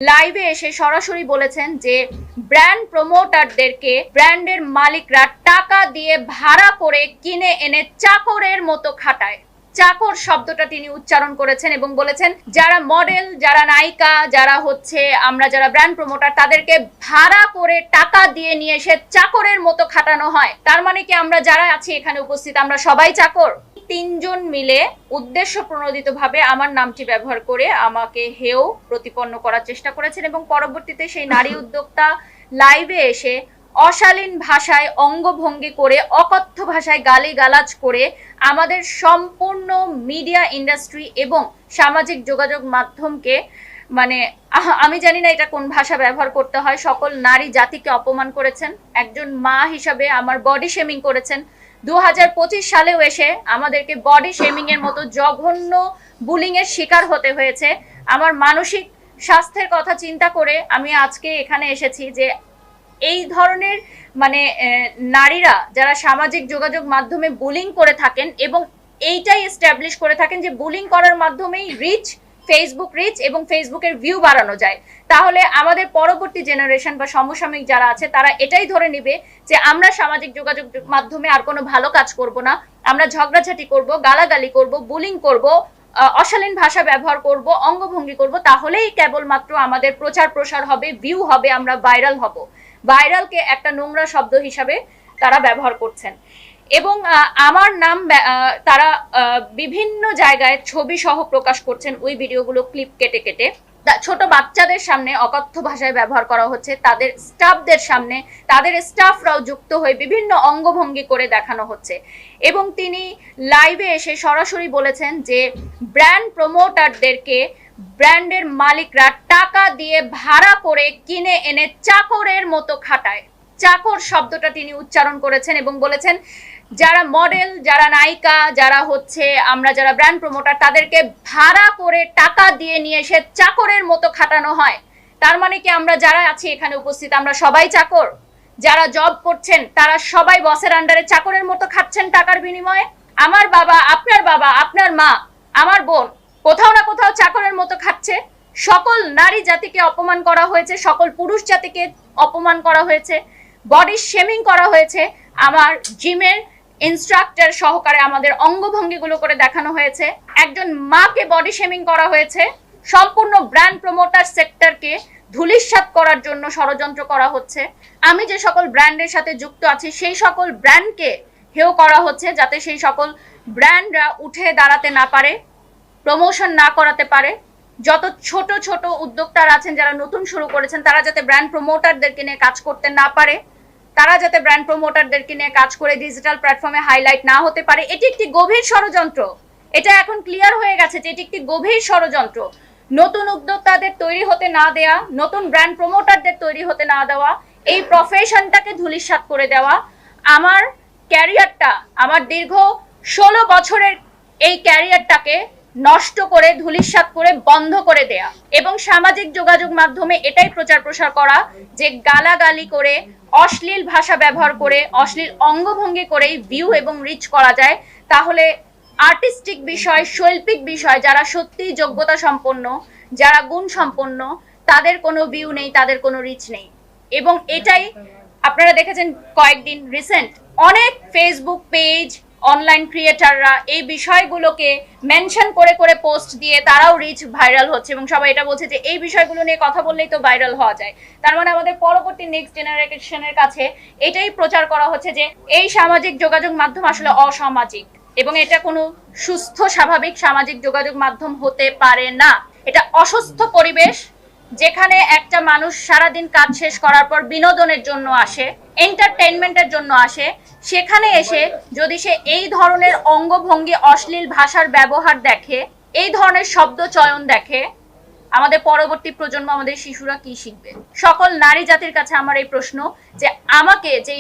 লাইভে এসে সরাসরি বলেছেন যে ব্র্যান্ড প্রমোটারদেরকে ব্র্যান্ডের মালিকরা টাকা দিয়ে ভাড়া করে কিনে এনে চাকরের মতো খাটায়। চাকর শব্দটা তিনি উচ্চারণ করেছেন এবং বলেছেন যারা মডেল, যারা নায়িকা, যারা আমরা যারা ব্র্যান্ড প্রমোটার, তাদেরকে ভাড়া করে টাকা দিয়ে নিয়ে এসে চাকরের মতো খাটানো হয়। তার মানে কি আমরা যারা আছি এখানে উপস্থিত আমরা সবাই চাকর? তিনজন মিলে উদ্দেশ্য প্রণোদিতভাবে আমার নামটি ব্যবহার করে আমাকে হেয় প্রতিপন্ন করার চেষ্টা করেছেন এবং পরবর্তীতে সেই নারী উদ্যোক্তা লাইভে এসে অশালীন ভাষায় অঙ্গভঙ্গি করে, অকথ্য ভাষায় গালিগালাজ করে আমাদের সম্পূর্ণ মিডিয়া ইন্ডাস্ট্রি এবং সামাজিক যোগাযোগ মাধ্যমকে আমি জানি না এটা কোন ভাষা ব্যবহার করতে হয়, সকল নারী জাতিকে অপমান করেছেন। একজন মা হিসাবে আমার বডি শেমিং করেছেন। 2025 সালেও এসে আমাদেরকে বডি শেমিং এর মতো জঘন্য বুলিং এর শিকার হতে হয়েছে। আমার মানসিক স্বাস্থ্যের কথা চিন্তা করে আমি আজকে এখানে এসেছি যে এই ধরনের নারীরা যারা সামাজিক যোগাযোগ মাধ্যমে বুলিং করে থাকেন এবং এইটাই এস্টাবলিশ করে থাকেন যে বুলিং করার মাধ্যমেই ফেসবুক রিচ এবং ফেসবুকের ভিউ বাড়ানো যায়, তাহলে আমাদের পরবর্তী জেনারেশন বা সমসাময়িক যারা আছে তারা এটাই ধরে নিবে যে আমরা সামাজিক যোগাযোগ মাধ্যমে আর কোনো ভালো কাজ করব না, আমরা ঝগড়াঝাটি করব, গালাগালি করব, বুলিং করব, অশালীন ভাষা ব্যবহার করব, অঙ্গভঙ্গি করব, তাহলেই কেবলমাত্র আমাদের প্রচার প্রসার হবে, ভিউ হবে, আমরা ভাইরাল হব। ভাইরালকে একটা নোংরা শব্দ হিসাবে তারা ব্যবহার করছেন এবং আমার নাম তারা বিভিন্ন জায়গায় ছবি সহ প্রকাশ করছেন। ওই ভিডিওগুলো ক্লিপ কেটে কেটে ছোট বাচ্চাদের সামনে অকথ্য ভাষায় ব্যবহার করা হচ্ছে, তাদের স্টাফদের সামনে তাদের স্টাফরাও যুক্ত হয়ে বিভিন্ন অঙ্গভঙ্গি করে দেখানো হচ্ছে এবং তিনি লাইভে এসে সরাসরি বলেছেন যে ব্র্যান্ড প্রমোটারদেরকে ব্র্যান্ডের মালিকরা টাকা দিয়ে ভাড়া করে কিনে এনে চাকরের মতো খাটায়। চাকর শব্দটা তিনি উচ্চারণ করেছেন এবং বলেছেন যারা মডেল, যারা নায়িকা, যারা আমরা যারা ব্র্যান্ড প্রমোটার, তাদেরকে ভাড়া করে টাকা দিয়ে নিয়ে এসে চাকরের মতো খাটানো হয়। তার মানে কি আমরা যারা আছি এখানে উপস্থিত আমরা সবাই চাকর? যারা জব করছেন তারা সবাই বসের আন্ডারে চাকরের মতো খাচ্ছেন টাকার বিনিময়ে? আমার বাবা, আপনার মা, আমার বোন কোথাও না কোথাও চাকরের মতো খাচ্ছে। সকল নারী জাতিকে অপমান করা হয়েছে, সকল পুরুষ জাতিকে অপমান করা হয়েছে, বডি শেমিং করা হয়েছে, আমার জিমের ইনস্ট্রাক্টর সহকারে আমাদের অঙ্গভঙ্গিগুলো করে দেখানো হয়েছে, একজন মাকে বডি শেমিং করা হয়েছে, সম্পূর্ণ ব্র্যান্ড প্রমোটার সেক্টরকে ধূলিসাৎ করার জন্য ষড়যন্ত্র করা হচ্ছে। আমি যে সকল ব্র্যান্ডের সাথে যুক্ত আছি সেই সকল ব্র্যান্ডকে হেয় করা হচ্ছে যাতে সেই সকল ব্র্যান্ডরা উঠে দাঁড়াতে না পারে, প্রমোশন না করাতে পারে। যত ছোট ছোট উদ্যোক্তারা আছেন যারা নতুন শুরু করেছেন তারা যাতে ব্র্যান্ড প্রমোটারদেরকে নিয়ে কাজ করতে না পারে, তারা যাতে ব্র্যান্ড প্রমোটারদেরকে নিয়ে কাজ করে ডিজিটাল প্ল্যাটফর্মে হাইলাইট না হতে পারে। এটি একটি গভীর ষড়যন্ত্র। এটা এখন ক্লিয়ার হয়ে গেছে যে এটি একটি গভীর ষড়যন্ত্র। নতুন উদ্যোক্তাদের তৈরি হতে না দেয়া, নতুন ব্র্যান্ড প্রমোটারদের তৈরি হতে না দেওয়া, এই প্রফেশনটাকে ধূলিসাৎ করে দেওয়া, আমার ক্যারিয়ারটা, আমার দীর্ঘ 16 বছরের এই ক্যারিয়ারটাকে নষ্ট করে ধূলিসাৎ করে বন্ধ করে দেয়া এবং সামাজিক যোগাযোগ মাধ্যমে এটাই প্রচার প্রসার করা যে গালাগালি করে, অশ্লীল ভাষা ব্যবহার করে, অশ্লীল অঙ্গভঙ্গি করেই ভিউ এবং রিচ করা যায়। তাহলে আর্টিস্টিক বিষয়, শৈল্পিক বিষয় যারা সত্যিই যোগ্যতা সম্পন্ন, যারা গুণ সম্পন্ন, তাদের কোনো ভিউ নেই, তাদের কোনো রিচ নেই। এবং এটাই আপনারা দেখেছেন কয়েকদিন রিসেন্ট অনেক ফেসবুক পেজ, অনলাইন ক্রিয়েটাররা এই বিষয়গুলোকে মেনশন করে করে পোস্ট দিয়ে তারাও রিচ ভাইরাল হচ্ছে এবং সবাই এটা বলছে যে এই বিষয়গুলো নিয়ে কথা বললেই তো ভাইরাল হওয়া যায়। তার মানে আমাদের পরবর্তী নেক্সট জেনারেশনের কাছে এটাই প্রচার করা হচ্ছে যে এই সামাজিক যোগাযোগ মাধ্যম আসলে অসামাজিক এবং এটা কোনো সুস্থ স্বাভাবিক সামাজিক যোগাযোগ মাধ্যম হতে পারে না। এটা অসুস্থ পরিবেশ যেখানে একটা মানুষ সারাদিন কাজ শেষ করার পর বিনোদনের জন্য আসে, এন্টারটেইনমেন্টের জন্য আসে, সেখানে এসে যদি সে এই ধরনের অঙ্গভঙ্গি, অশ্লীল ভাষার ব্যবহার দেখে, এই ধরনের শব্দ চয়ন দেখে, আমাদের পরবর্তী প্রজন্ম, আমাদের শিশুরা কি শিখবে? সকল নারী জাতির কাছে আমার এই প্রশ্ন যে আমাকে যে